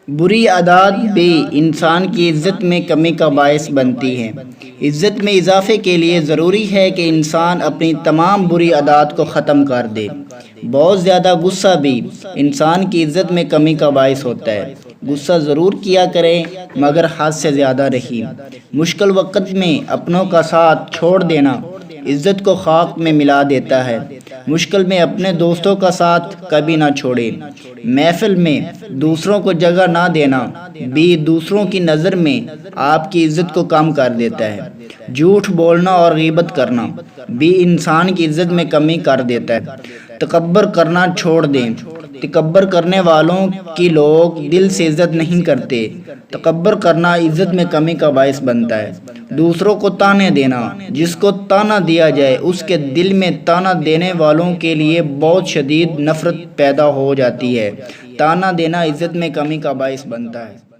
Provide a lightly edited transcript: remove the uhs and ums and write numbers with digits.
بری عادات بھی انسان کی عزت میں کمی کا باعث بنتی ہیں۔ عزت میں اضافے کے لیے ضروری ہے کہ انسان اپنی تمام بری عادات کو ختم کر دے۔ بہت زیادہ غصہ بھی انسان کی عزت میں کمی کا باعث ہوتا ہے۔ غصہ ضرور کیا کریں مگر حد سے زیادہ نہیں۔ مشکل وقت میں اپنوں کا ساتھ چھوڑ دینا عزت کو خاک میں ملا دیتا ہے۔ مشکل میں اپنے دوستوں کا ساتھ کبھی نہ چھوڑیں۔ محفل میں دوسروں کو جگہ نہ دینا بھی دوسروں کی نظر میں آپ کی عزت کو کم کر دیتا ہے۔ جھوٹ بولنا اور غیبت کرنا بھی انسان کی عزت میں کمی کر دیتا ہے۔ تکبر کرنا چھوڑ دیں۔ تکبر کرنے والوں کی لوگ دل سے عزت نہیں کرتے۔ تکبر کرنا عزت میں کمی کا باعث بنتا ہے۔ دوسروں کو تانے دینا، جس کو تانا دیا جائے اس کے دل میں تانا دینے والوں کے لیے بہت شدید نفرت پیدا ہو جاتی ہے۔ تانا دینا عزت میں کمی کا باعث بنتا ہے۔